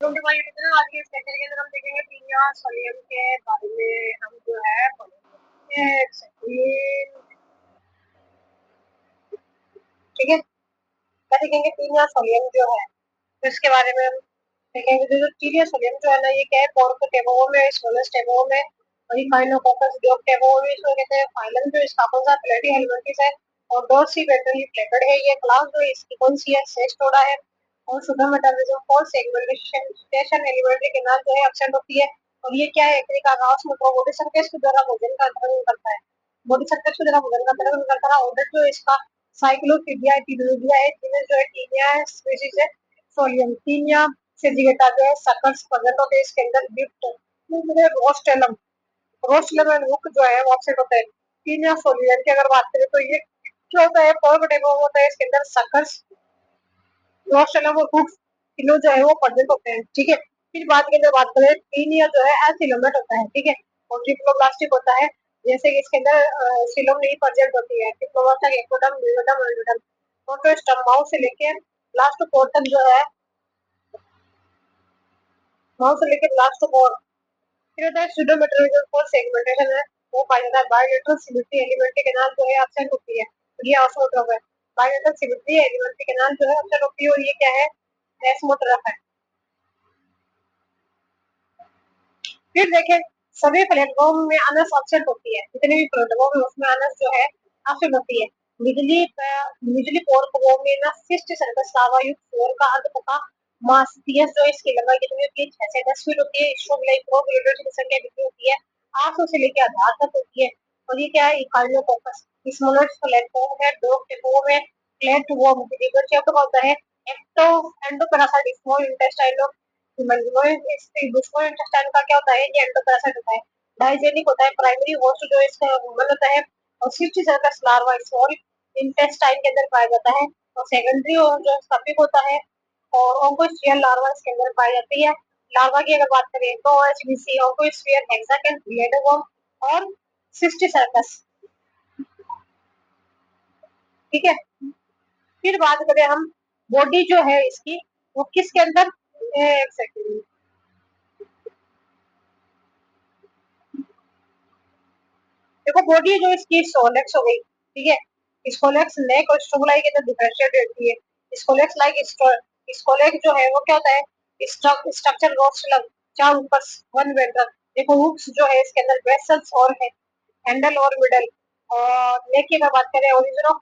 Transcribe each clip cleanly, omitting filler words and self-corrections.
तो हमारी आज के इस लेक्चर के अंदर हम देखेंगे कीमिया सोडियम के बारे में। हम जो है ठीक है, क्या देखेंगे कीमिया सोडियम जो है, तो इसके बारे में हम देखेंगे। जो कीमिया सोडियम जो है ना, ये क्या है, पोर्क टेबो में, सोलस टेबो में और ये काइनोकोकस जो टेबो में इसको कहते हैं। फाइलम जो इसका कौन सा प्लेटी हेलमेंथिस है और डोर्सी वेंट्रली प्लेटेड है। ये क्लास जो इसकी कौन सी है, सेस्टोडा है। और sugar metabolism for segmentation alimentary canal जो है एब्सेंट होती है। और ये क्या है, एक आगाज में बॉडी सर्फेस के द्वारा भोजन का अंतरण करता है। बॉडी सर्फेस के द्वारा भोजन का अंतरण करता है। ऑर्डर जो इसका साइक्लोपीडिया टिबिडिया है, जिन्हें जो है कीमिया स्पीशीज है सोडियम। कीमिया से जिगटा जो है सकर्स प्रेजेंट होते हैं इसके अंदर। Gift rostellum rostellum and hook जो है वो ऑफसेट होता है। कीमिया सोडियम की अगर बात करें तो ये जो होता है पोर्क टेबो होता है, इसके अंदर सकर्स रोस्टेलम और हुक तीनों जो है वो प्रेजेंट होते हैं। ठीक है, फिर बात की बात करें, कीमिया जो है एसिलोमेट होता है। ठीक है, और ट्रिप्लोब्लास्टिक होता है। जैसे कि इसके अंदर सिलोम नहीं प्रेजेंट होती है। ट्रिप्लोब्लास्टिक एक्टोडर्म न्यूरोडर्म एंडोडर्म प्रोटोस्टर्म माउस से लेके लास्ट कोर तक जो है, माउस से लेके लास्ट कोर। फिर होता है सूडोमेटल फॉर सेगमेंटेशन है, वो पाया जाता है। बायोलेटरल सिमेट्री एलिमेंट के नाम जो है एब्सेंट होती है, तो ये ऑस्मोट्रोफ है। बायोलेटरल सिमेट्री एलिमेंट के नाम जो है एब्सेंट होती है, और ये क्या है, एस्मोट्रोफ है। फिर देखें, सभी प्लेटफॉर्म में अनस ऑब्सेंट होती है। जितने भी प्लेटफॉर्म है उसमें अनस जो है ऑब्सेंट होती है। बिजली बिजली पोर्क वो में ना सिस्ट सर्कस लावा युक्त फ्लोर का अर्ध पका मास पीएस जो इसकी लंबाई कितनी होती है, 6 से 10 फीट होती है। स्ट्रोबलाइट प्रोब रेडिएटर की संख्या कितनी होती है, 800 से लेकर 1000 तक होती है। और ये क्या है, इकार्डियोकोकस स्मॉलेस्ट प्लेटफॉर्म है। डॉग टेबो में प्लेट वो लीवर चैप्टर होता है। Ecto endoparasite small intestine intestine का क्या होता है, ये एंडोपैरासाइट होता है। डाइजेनिक होता है, प्राइमरी होस्ट जो इसका ह्यूमन होता है। और सिफ्ट सर्कस लार्वा स्मॉल इंटेस्टाइन के अंदर पाया जाता है। और सेकेंडरी जो स्टफिक होता है और ओंकोस्फियर लार्वा इसके अंदर पाई जाती है। लार्वा की अगर बात करें तो ओएचबीसी ओंकोस्फियर हेक्साकेन लेडोवर्म और सिफ्ट सर्कस। ठीक है, फिर बात करें हम बॉडी जो है इसकी, वो किसके अंदर, एक सेकेंड, देखो बॉडी जो इसकी सोलेक्स हो गई। ठीक है, स्कोलेक्स नेक और स्ट्रोगलाई के अंदर डिफरेंशिएट रहती है। स्कोलेक्स लाइक स्कोलेक्स जो है वो क्या होता है, स्ट्रक्चर रोस्टलम चार ऊपर वन वेंट्रल। देखो हुक्स जो है इसके अंदर वेसल्स और है, हैंडल और मिडल। और नेक की अगर बात करें, origin of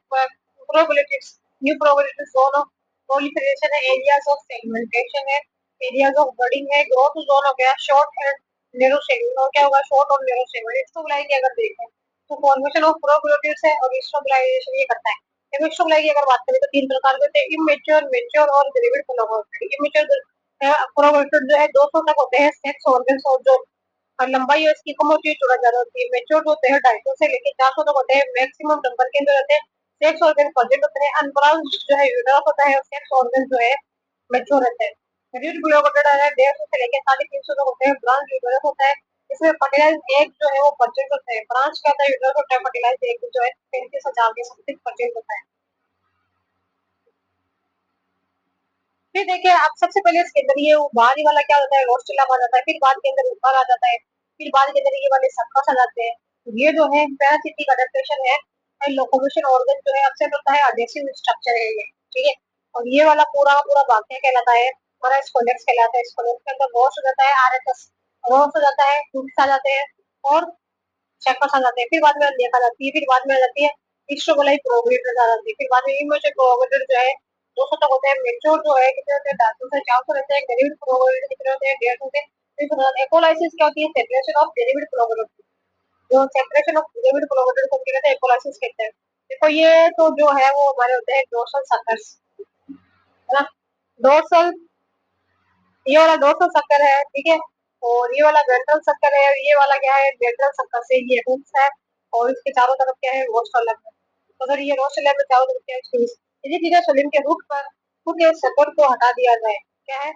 probabilities, new probability zone of proliferation है, एरियाज ऑफ सेगमेंटेशन है, एरियाज ऑफ बडिंग है, ग्रोथ जोन हो गया, शॉर्ट एंड नेरो सेगमेंट। और क्या होगा, शॉर्ट और नेरो सेगमेंट। इसको बुलाई की अगर देखें तो फॉर्मेशन ऑफ प्रोबेबिलिटीज है और स्टेबलाइजेशन ये करता है। देखो स्टेबलाई की अगर बात करें तो तीन प्रकार के होते हैं, इमेच्योर, मैच्योर और ग्रेविड प्रोबेबिलिटी। इमेच्योर प्रोबेबिलिटी जो है 200 तक होते हैं सेक्स ऑर्गन्स, और जो और लंबाई है इसकी कम होती है, चौड़ा ज्यादा होती है। मेच्योर होते हैं 250 से लेकर 400 तक होते हैं। मैक्सिमम नंबर के अंदर होते हैं। सेक्स ऑर्गन प्रेजेंट होते हैं। अनब्रांच जो है यूटरस होता है और सेक्स ऑर्गन जो है मेच्योर रहते हैं। रीड ब्लोकेटेड है 150 से लेकर 350 तक होते हैं। ब्रांच यूटरस होता है, इसमें फर्टिलाइज एग जो है वो परचेज होते हैं। ब्रांच क्या होता है, यूटरस होता है, फर्टिलाइज एग जो है 35,000 के समथिंग परचेज होता है। फिर देखिए, आप सबसे पहले इसके अंदर ये बाहरी वाला क्या होता है, रोस्टिलम आ जाता है। फिर बाद के अंदर ऊपर आ जाता है। फिर बाद के अंदर ये वाले सक्कस आ जाते हैं। ये जो है पैरासिटिक अडेप्टेशन है, लोकोमोशन ऑर्गन जो है अपसेट होता है, एडहेसिव स्ट्रक्चर है ये। ठीक है, और ये वाला पूरा का पूरा भाग क्या कहलाता है, हमारा स्कोलेक्स कहलाता है। स्कोलेक्स के अंदर रोस्ट हो जाता है, आरएचएस रोस्ट हो जाता है, टूट्स आ जाते हैं और चेकर्स आ जाते हैं। फिर बाद में देखा जाती है, फिर बाद में आ जाती है हिस्टोगोलाई प्रोग्रेटर आ जाती है। फिर बाद में इमेज प्रोग्रेटर जो है 200 तक होते हैं। मेच्योर जो है कितने होते हैं, 250 से 400 रहते हैं। डेरिवेटिव प्रोग्रेटर कितने होते हैं, 150 से 300। एकोलाइसिस क्या होती है, सेपरेशन ऑफ डेरिवेटिव प्रोग्रेटर। जो सेपरेशन ऑफ डेरिवेटिव प्रोग्रेटर को कहते हैं एकोलाइसिस कहते हैं। देखो ये तो जो है वो हमारे होते हैं डोर्सल सक्कर्स, है ना। डोर्सल, ये वाला डोर्सल सक्कर है। ठीक है, और ये वाला वेंट्रल सक्कर है। ये वाला क्या है, वेंट्रल सक्कर से ये हुक्स है, और इसके चारों तरफ क्या है, रोस्टल है। तो अगर ये रोस्टल है तो चारों तरफ क्या है, यदि सीधा सलीम के हुक पर हुक के सक्कर को हटा दिया जाए, क्या है,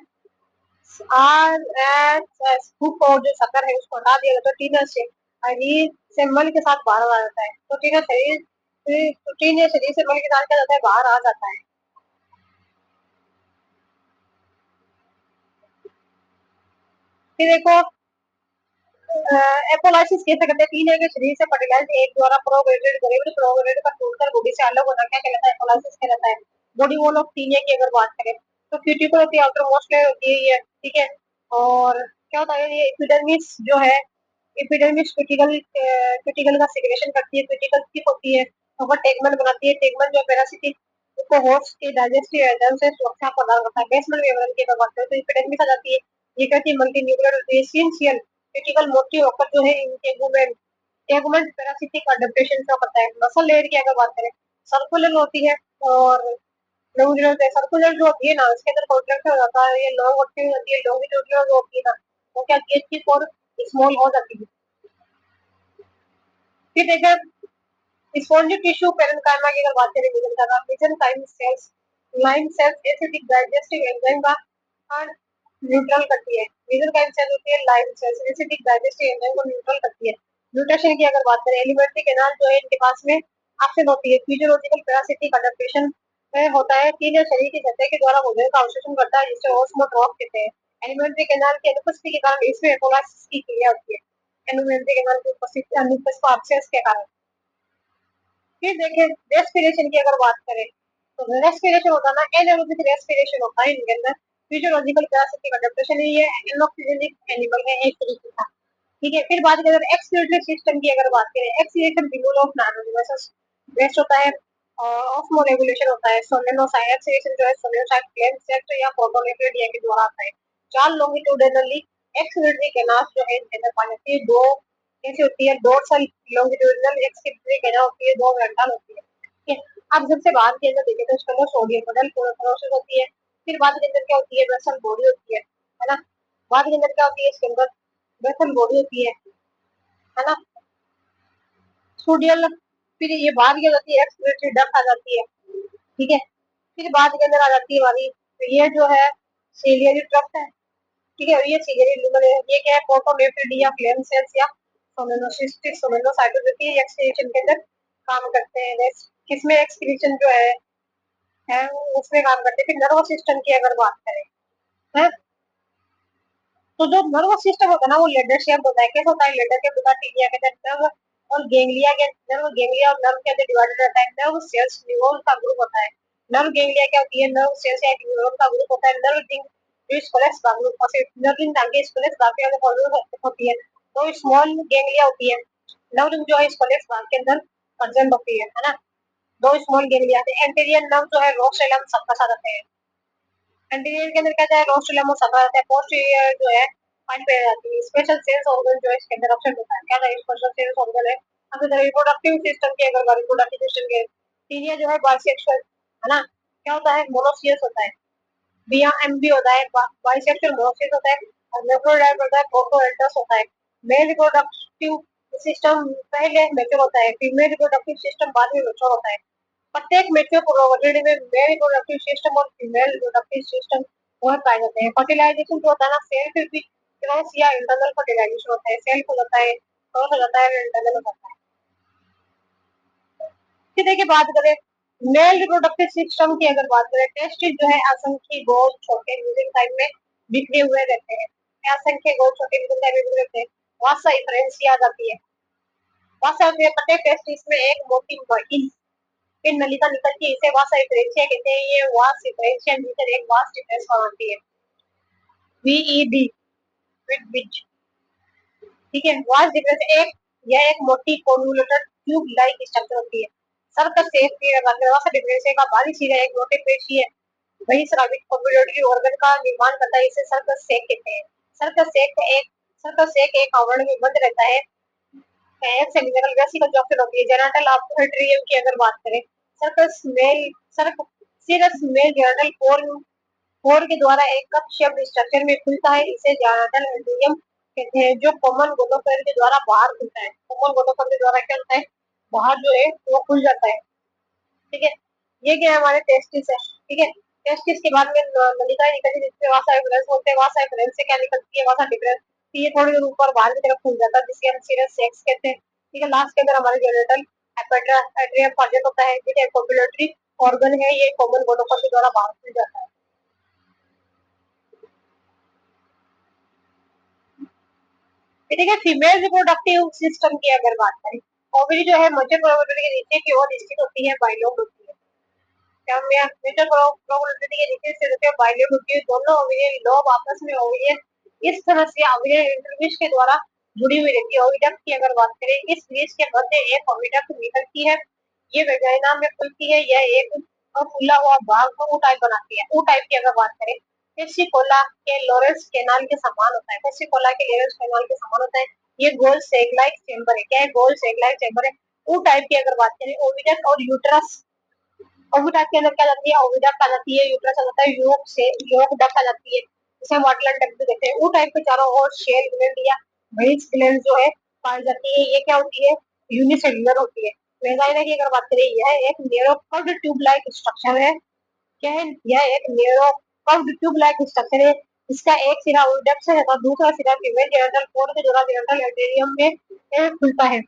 आर एस एस हुक और जो सक्कर है उसको हटा दिया जाए तो टीनर से शरीर से मल के साथ बाहर आ जाता है। तो टीनर शरीर तो टीनर शरीर से मल के साथ क्या जाता है, बाहर आ जाता है। फिर देखो एपोलाइसिस कैसे करते हैं, पीने के शरीर से फर्टिलाइज एक द्वारा प्रोगेटेड ग्रेविड प्रोगेटेड का टूटकर बॉडी से अलग होना क्या कहलाता है, एपोलाइसिस कहलाता है। बॉडी वॉल ऑफ टीनिया की अगर बात करें तो क्यूटिकल होती है, आउटर मोस्ट लेयर होती है ये, ठीक है। और क्या होता है, ये एपिडर्मिस जो है, एपिडर्मिस क्यूटिकल क्यूटिकल का सिक्रेशन करती है, क्यूटिकल थिक होती है, और टेगमेंट बनाती है। टेगमेंट जो पैरासिटिक को होस्ट के डाइजेस्टिव एंजाइम से सुरक्षा प्रदान करता है। बेसमेंट मेम्ब्रेन की अगर बात करें तो एपिडर्मिस आ जाती है, ये कहती है multi nuclear essential critical motive होकर जो है इंटेगुमेंट टेगमेंट पैरासिटिक अडेप्टेशन का पता है। मसल लेयर की अगर बात करें सर्कुलर होती है, और लॉन्गिट्यूडनल सर्कुलर जो होती है ना इसके अंदर कॉन्ट्रैक्शन हो जाता है, ये लॉन्ग होती है, लॉन्गिट्यूडनल जो होती है ना वो क्या होती है, थिक और स्मॉल हो जाती है। फिर देखिए स्पॉन्जी टिश्यू पेरेन्काइमा की अगर बात करें mesenchyme cells line cells acidic digestive enzyme का न्यूट्रल करती है। मेसेंकाइम सेल होती है line cells acidic digestive enzyme को न्यूट्रल करती है। न्यूट्रिशन की अगर बात करें एलिमेंट्री कैनाल जो है इनके पास में एक्शन होती है, फिजियोलॉजिकल पैरासिटिक अडेप्टेशन में होता है, तीन शरीर की सतह के द्वारा भोजन का अवशोषण करता है जिसे ओस्मोट्रॉफ कहते हैं। एलिमेंट्री कैनाल की अनुपस्थिति के कारण इसमें एपोलाइसिस की क्रिया होती है, एलिमेंट्री कैनाल की उपस्थिति अनुपस्थिति के कारण। फिर देखें रेस्पिरेशन की अगर बात करें तो रेस्पिरेशन होता है ना, एनारोबिक रेस्पिरेशन होता है इनके अंदर, फिजियोलॉजिकल पैरासिटिक अडेप्टेशन है, ये एनऑक्सीजेनिक एनिमल है एक तरीके का, ठीक है। फिर बात करें एक्सक्रीटरी सिस्टम की अगर बात करें, excretion removal of nitrogen waste होता है, ऑस्मो रेगुलेशन होता है, सोलेनोसाइड एक्सीलेशन जो है सोलेनोसाइड फ्लेम सेट या प्रोटोनेटेड या के द्वारा आता है। चार लॉन्गिट्यूडिनली एक्सक्रीटरी कैनाल जो है इनके अंदर पाई जाती है, दो कैसी होती है, डोर्सल लॉन्गिट्यूडिनल एक्सक्रीटरी कैनाल होती है, दो वेंट्रल होती है, ठीक है। अब सबसे बाहर के अंदर देखें तो इसके अंदर सोडियम मॉडल प्रोसेस होती है। फिर बाद के अंदर क्या होती है, वेसल बॉडी होती है ना। बाद के अंदर क्या होती है, इसके अंदर वेसल बॉडी होती है ना। स्टूडियल फिर ये बाहर की जाती है, एक्सप्रेटरी डक्ट आ जाती है, ठीक है। फिर बाद के अंदर आ जाती है हमारी, तो ये जो है सीलियरी ट्रक्ट है, ठीक है। ये सीलियरी लिवर है, ये क्या है, प्रोटोनेफ्रिड या फ्लेम सेल्स या सोलेनोसिस्टिक सोलेनोसाइटोसिटी एक्सक्रीशन के अंदर काम करते हैं। किसमें एक्सक्रीशन जो है उसमें काम करते हैं। फिर नर्वस सिस्टम की अगर बात करें है, तो जो नर्वस सिस्टम होता है ना वो लेडर शेप होता है। कैसे होता है, लेडर के प्रकार टीबिया के अंदर नर्व और गेंगलिया के नर्व गेंगलिया और नर्व के अंदर डिवाइडेड रहता है। नर्व सेल्स न्यूरॉन का ग्रुप होता है। नर्व गेंगलिया क्या होती है, नर्व सेल्स या न्यूरॉन का ग्रुप होता है। नर्व रिंग जो स्क्लेस का ग्रुप होता है, नर्व रिंग आगे स्क्लेस भाग के अंदर होती है, तो स्मॉल गेंगलिया होती है। नर्व रिंग जो है स्क्लेस भाग के अंदर प्रेजेंट होती है ना। दो स्मॉल गेंगलिया थे। एंटीरियर नर्व जो है रोस्टेलम सबका साथ रहते हैं। एंटीरियर के अंदर क्या जाए, रोस्टुलम और सफा रहता है। पोस्टीरियर जो है पानी पे जाती है। स्पेशल सेल्स ऑर्गन जो है इसके अंदर ऑप्शन होता है, क्या है स्पेशल सेल्स ऑर्गन है। अब इधर रिप्रोडक्टिव सिस्टम की अगर बात, रिप्रोडक्टिव सिस्टम के टीनिया जो है बाइसेक्सुअल है ना, क्या होता है, मोनोसियस होता है। बिया एमबी होता है, बाइसेक्सुअल मोनोसियस होता है, और मेफ्रोडाइट होता है, प्रोटोएल्टस होता है। मेल रिप्रोडक्टिव सिस्टम पहले मैच्योर होता है, फीमेल रिप्रोडक्टिव सिस्टम बाद में मैच्योर होता है। प्रत्येक मेच्योर प्रोबेबिलिटी में मेल रिप्रोडक्टिव सिस्टम और फीमेल रिप्रोडक्टिव सिस्टम वह पाए जाते हैं। फर्टिलाइजेशन जो होता है ना, सेल्फ भी क्रॉस या इंटरनल फर्टिलाइजेशन होता है, सेल्फ हो जाता है, क्रॉस हो जाता है, इंटरनल हो जाता है। फिर देखिए बात करें मेल रिप्रोडक्टिव सिस्टम की अगर बात करें, टेस्टिस जो है असंख्य गोल छोटे मीडियम टाइम में बिखरे हुए रहते हैं। असंख्य गोल छोटे मीडियम टाइम में बिखरे रहते हैं। वासा इफरेंसी आ जाती है। वासा में प्रत्येक टेस्टिस में एक मोटी महीन फिर नलिका निकलती है, इसे वास डिफरेंशिया कहते हैं। ये वास डिफरेंशिया भीतर एक वास डिफरेंस बनाती है, वीईडी विद विच, ठीक है। वास डिफरेंस एक यह एक मोटी कोन्वोल्यूटेड ट्यूब लाइक स्ट्रक्चर होती है। सर्कस शेप की वास डिफरेंशिया का बाहरी सिरा एक मोटे पेशी है, वही श्रावित कोन्वोल्यूटरी ऑर्गन का निर्माण करता है, इसे सर्कस सेक कहते हैं। सर्कस सेक एक आवरण में बंद रहता है, एक सेमिनल वेसिकल जंक्शन होती है। जेनिटल आर्टरियम की अगर बात करें, सर्कस मेल सर्क सीरस मेल जेनिटल पोर के द्वारा एक कप शेप्ड स्ट्रक्चर में खुलता है, इसे जेनिटल आर्टरियम कहते हैं, जो कॉमन गोनोकोर के द्वारा बाहर खुलता है। कॉमन गोनोकोर के द्वारा क्या होता है, बाहर जो है वो खुल जाता है, ठीक है। ये क्या है, हमारे टेस्टिस है, ठीक है। टेस्टिस के बाद में नलिकाएं निकलती है जिससे वासा एफरेंस बोलते हैं। वासा एफरेंस से क्या निकलती है, वासा डिफरेंस, ये थोड़ी देर ऊपर बाहर की तरफ खुल जाता है जिसके हम सीरस सेक्स कहते हैं, ठीक है। लास्ट के अंदर हमारे जेनिटल एट्रियम प्रेजेंट होता है, ठीक है। कोपुलेटरी ऑर्गन है, ये कॉमन गोनोकोर के द्वारा बाहर खुल जाता है। ये देखिए फीमेल रिप्रोडक्टिव सिस्टम की अगर बात करें, ओवरी जो है मध्य प्रोबेबिलिटी के नीचे की ओर स्थित होती है, बाइलोब होती है। क्या मैं मेजर प्रोबेबिलिटी के नीचे स्थित होती है, बाइलोब होती है। दोनों ओवेरियन लोब आपस में ओवेरियन इस तरह से ओवेरियन इंटरविश के द्वारा जुड़ी हुई रहती है। ओविडक्ट की अगर बात करें, इस ब्रिज के मध्य एक ओविडक्ट निकलती है, ये वेजाइना में खुलती है, यह एक फूला हुआ भाग को ऊ टाइप बनाती है। ऊ टाइप की अगर बात करें, पेसिकोला के लॉरेंस कैनाल के समान होता है, पेसिकोला के लॉरेंस कैनाल के समान होता है। ये गोल सेक लाइक चेंबर है। क्या है? गोल सेक लाइक चेंबर है। ऊ टाइप की अगर बात करें, ओविडक्ट और यूट्रस, ओविडक्ट के अंदर क्या जाती है? ओविडक्ट आ जाती है, यूट्रस आ जाता है, योग से योग डक्ट आ जाती है, जिसे हम वाटरलाइन डक्ट भी कहते हैं। ऊ टाइप के चारों ओर शेल ग्लैंड या वेन्स ग्लैंड जो है पाई जाती है। ये क्या होती है? यूनिसेल्युलर होती है। वेजाइना की अगर बात करें, यह एक narrow curved tube like structure है। क्या है? यह एक narrow curved tube like structure है। इसका एक सिरा ओविडक्ट से तथा दूसरा सिरा फीमेल जेनिटल कोड के द्वारा जेनिटल एंटेरियम में खुलता है।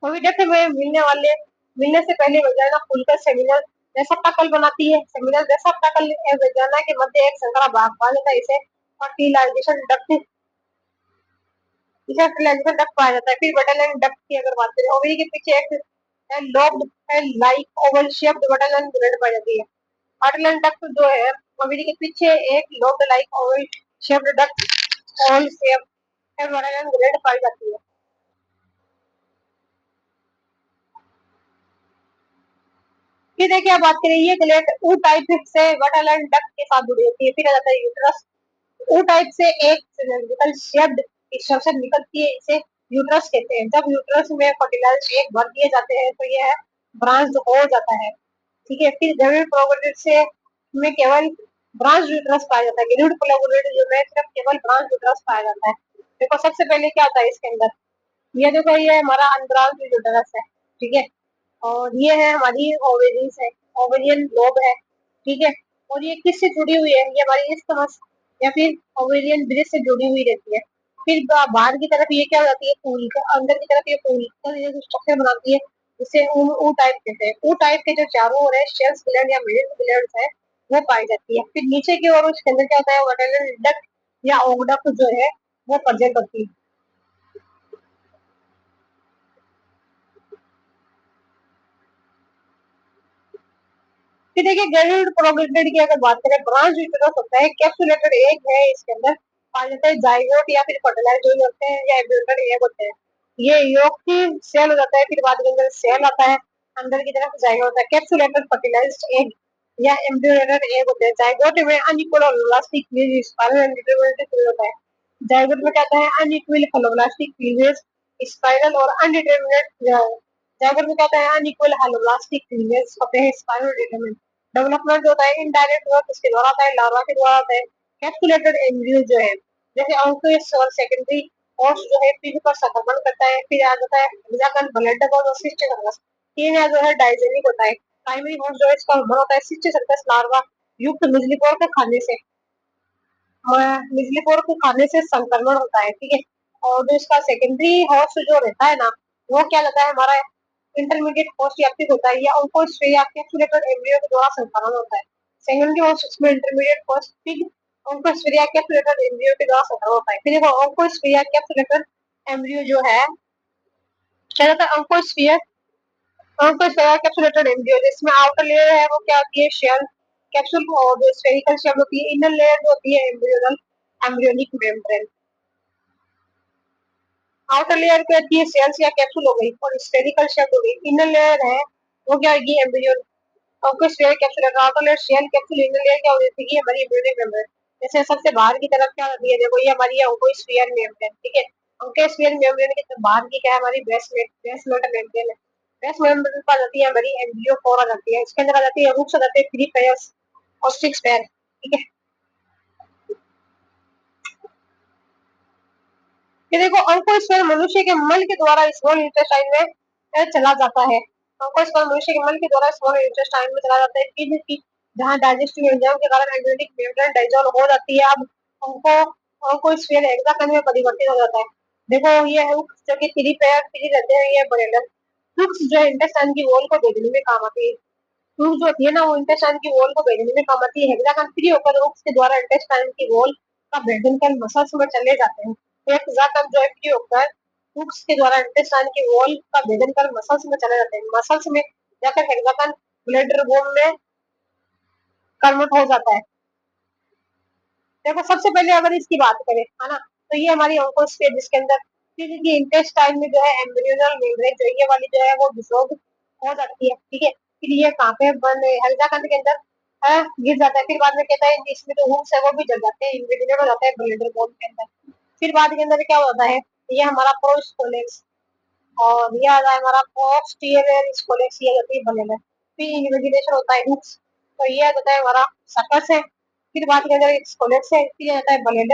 ओविडक्ट में मिलने से पहले वेजाइना खुलकर सेमिनल रेसेप्टाकल बनाती है। सेमिनल रेसेप्टाकल वेजाइना के मध्य एक संकरा भाग पाया जाता है, इसे फर्टिलाइजेशन डक्ट पाया जाता है। फिर बटरलाइन डक्ट की अगर बात करें, ओवरी के पीछे एक लोब्ड लाइक ओवल शेप्ड बटरलाइन ग्लैंड पाई जाती है। बटरलाइन डक्ट जो है, ओवरी के पीछे एक lobed like oval shaped duct oval shape बटरलाइन ग्लैंड पाई जाती है। फिर देखिए आप बात करें, ये ग्लैंड ऊ टाइप से बटरलाइन डक्ट के साथ जुड़ी होती है। फिर आ जाता है यूट्रस। ऊ टाइप से एक सिलेंड्रिकल शेप्ड स्ट्रक्चर निकलती है, इसे यूट्रस कहते हैं। जब यूट्रस में फर्टिलाइज्ड एग भर दिए जाते हैं तो यह ब्रांच हो जाता है। ठीक है। फिर ग्रेविड प्रोबेबिलिटी से में केवल ब्रांच यूट्रस पाया जाता है। ग्रेविड प्रोबेबिलिटी जो में सिर्फ केवल ब्रांच यूट्रस पाया जाता है। देखो सबसे पहले क्या होता है इसके अंदर, ये देखो ये हमारा अंतराल यूट्रस है। ठीक है। और ये है हमारी ओवेरीज है, ओवेरियन लोब है। ठीक है। और ये किससे जुड़ी हुई है? ये हमारी इस्टमस या फिर ओवेरियन ब्रिज से जुड़ी हुई रहती है। फिर बाहर की तरफ ये क्या हो जाती है? फूल के अंदर की तरफ ये फूल ये जो स्ट्रक्चर बनाती है, जिसे ऊ टाइप कहते हैं। ऊ टाइप के जो चारों ओर है शेल्स ग्लैंड या मिडिल ग्लैंड है, वो पाई जाती है। फिर नीचे की ओर उसके अंदर क्या होता है? वर्टेनल डक्ट या ओवडक्ट जो है वो प्रेजेंट होती है। फिर देखिए गैल्यूड प्रोगेटेड की अगर बात करें, ब्रांच यूटेरस होता है, कैप्सुलेटेड एग है, इसके अंदर पाया जाता है जाइगोट या फिर फर्टिलाइज जो होते हैं या एम्ब्रियोनिक एग होते हैं। ये योग की सेल हो जाता है, फिर बाद के अंदर सेल आता है, अंदर की तरफ जाइगोट होता है। कैप्सुलेटेड फर्टिलाइज्ड एग या एम्ब्रियोनिक एग होते हैं। जाइगोट में अनइक्वल और इलास्टिक क्लीवेज स्पाइरल एंड डिटरमिनेटेड होता है। जाइगोट में क्या होता है? अनइक्वल होलोब्लास्टिक क्लीवेज स्पाइरल और अनडिटरमिनेट। जाइगोट में क्या होता है? अनइक्वल होलोब्लास्टिक क्लीवेज होते हैं, स्पाइरल डिटरमिनेट। डेवलपमेंट जो होता है इनडायरेक्ट वर्क इसके द्वारा होता है, लार्वा के द्वारा होता है। कैप्सुलेटेड एम्ब्रियो जो है, जैसे अंकुश और सेकेंडरी कोर्स जो है पीढ़ी पर संक्रमण करता है। फिर आ जाता है मिलाकर ब्लड और सिस्ट सर्कस। तीन जो है डाइजेनिक होता है। प्राइमरी होस्ट जो है इसका उद्भव होता है सिस्ट सर्कस लार्वा युक्त मिजलीपोर के खाने से। मिजलीपोर के खाने से संक्रमण होता है। ठीक है। और जो इसका सेकेंडरी होस्ट जो रहता है ना, वो क्या रहता है हमारा? इंटरमीडिएट होस्ट या फिर होता है, या उनको या कैप्सुलेटेड एम्ब्रियो के द्वारा संक्रमण होता है। सेकेंडरी होस्ट इसमें इंटरमीडिएट होस्ट फिर ओंकोस्फेरिया कैप्सुलेटेड एम्ब्रियो के द्वारा संक्रमण होता है। फिर देखो ओंकोस्फेरिया कैप्सुलेटेड एम्ब्रियो जो है क्या रहता है? ओंकोस्फेरिया कैप्सुलेटेड एम्ब्रियो, जिसमें आउटर लेयर है वो क्या होती है? शेल कैप्सूल, और जो स्फेरिकल शेल होती है, इनर लेयर जो होती है embryonal embryonic membrane. Outer layer क्या होती है? सेल्स या कैप्सूल हो गई, और स्फेरिकल शेल हो गई। इनर लेयर है वो क्या होगी? एम्ब्रियो। आपको sphere capsule outer layer shell capsule, inner layer क्या हो जाती है? हमारी एम्ब्रियोनिक मेम्ब्रेन। जैसे सबसे बाहर की तरफ क्या होती है? देखो ये हमारी ओंकोस्फीयर मेम्ब्रेन। ठीक है। ओंकोस्फीयर मेम्ब्रेन की बाहर की क्या है? हमारी बेसमेंट मेम्ब्रेन है। बेस मेम्ब्रेन पर जाती है हमारी एम्ब्रियोफोर आ जाती है, इसके अंदर आ जाती है रूट्स आ जाते हैं 3 पेयर्स और 6 पेयर। ठीक है। ये देखो अंकोस्फीयर मनुष्य के मल के द्वारा स्मॉल इंटेस्टाइन में चला जाता है। अंकोस्फीयर मनुष्य के मल के द्वारा स्मॉल इंटेस्टाइन में चला जाता है, किडनी की जहाँ डाइजेस्टिव एंजाइम के कारण एम्ब्रियोनिक मेम्ब्रेन डाइजोल हो जाती है। अब अंको अंकोस्फीयर हेक्सागन में परिवर्तित हो जाता है। देखो ये हुक्स जो कि 3 पेयर 3 रहते हैं, ये बड़े हुक्स जो है इंटेस्टाइन की वॉल को भेजने में काम आती है। हुक्स जो होती है ना, वो इंटेस्टाइन की वॉल को भेजने में काम आती है। हेक्सागन फ्री होकर हुक्स के द्वारा इंटेस्टाइन की वॉल का भेदन कर मसल्स में चले जाते हैं। एक जाकन जो है फ्री होकर हुक्स के द्वारा इंटेस्टाइन की वॉल का भेदन कर मसल्स में चले जाते हैं। मसल्स में जाकर हेक्सागन ब्लड बोन में कन्वर्ट हो जाता है। देखो सबसे पहले अगर इसकी बात करें, है ना, तो ये हमारी ऑन्कोस्फीयर जिसके अंदर क्योंकि इंटेस्टाइन में जो है एम्ब्रियोनल मेम्ब्रेन जो ये वाली जो है वो डिसॉल्व हो जाती है, ठीक है। फिर ये कहाँ पे बन हेक्सागन के अंदर गिर जाता है। फिर बाद में कहता है इसमें जो हुक्स है वो भी जल जाते हैं, इन्वेजिनेट हो जाता है ब्लड बोन के अंदर। फिर बाद के अंदर क्या होता है, ये हमारा प्रोस्कोलेक्स और ये आ रहा है हमारा पोस्टीरियर स्कोलेक्स, ये होती है बनेलर। फिर इन्वेजिनेशन होता है हुक्स, तो ये होता है हमारा सर्कस है। फिर बाद के अंदर स्कोलेक्स है, फिर ये होता है बनेलर।